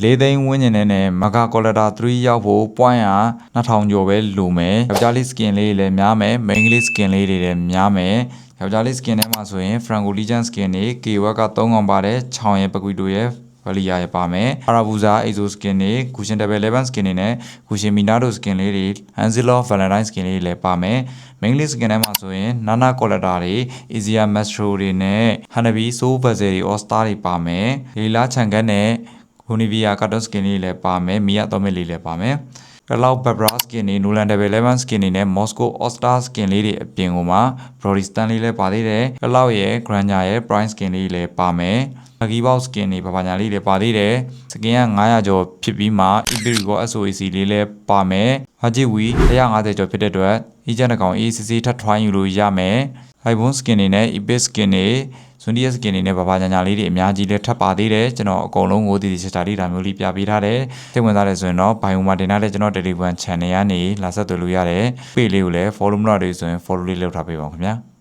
4 သိန်းဝန်းကျင်နဲ့မဂါကော်လတာ3ရောက်ဖို့ point ဟာ2000ကျော်ပဲလိုမယ်ယောက်ျားလေး skin လေးလည်းများမယ် main လေး skin လေးတွေလည်းများမယ်ယောက်ျားလေး skin ထဲမှာဆိုရင် Franco Legion skin တွေ K-Work က3កောင်ပါတယ်ချောင်းရဲ့ပကွီတိုရဲ့ဗလီယာရပါမယ်။ Arabuza Exo skin တွေ Cushion Double 11 skin တွေနဲ့ Cushion Minado skin လေးတွေ Anzilo Valentine skin လေးတွေလည်းပါမယ်။ Main လေး skin ထဲမှာဆိုရင် Nana Collector တွေ Asia Mastro တွေနဲ့ Hanabi Soul Vessel တွေ All Star တွေပါမယ်။ Leila Changan နဲ့ Gonivia Carton skin လေးလည်းပါမယ်။ Mia Atomic လေးလည်းပါမယ်။ကလောက် Babra skin တွေ Nolan Double 11 skin တွေနဲ့ Moscow All Star skin လေးတွေအပြင်ကိုမှ Brody Stan လေးလည်းပါသေးတယ်။ကလောက်ရဲ့ Granger ရဲ့ Prime skin လေးလည်းပါမယ်။ Lucky Box skin တွေပပညာလေးတွေပါသေးတယ်။ skin က900ကျော်ဖြစ်ပြီးမှ Imperial SOAC လေးလည်းပါမယ်။ Magic Wii 150ကျော်ဖြစ်တဲ့အတွက် Agent တစ်ကောင် ACC ထပ်ထွိုင်းယူလို့ရမယ်။ iPhone skin တွေနဲ့ Epic skin တွေ Zodiac skin တွေနဲ့ပပညာလေးတွေအများကြီးလည်းထပ်ပါသေးတယ်ကျွန်တော်အကုန်လုံးကိုတည်တည်ချာချာလေးဒါမျိုးလေးပြပေးထားတယ်စိတ်ဝင်စားတယ်ဆိုရင်တော့ Bio မှာတင်ထားတဲ့ကျွန်တော် Telegram channel ကနေလာဆက်သွယ်လို့ရတယ် page လေးကိုလည်း follow မလုပ်ရသေးဆိုရင် follow လေးလုပ်ထားပေးပါဦးခင်ဗျာ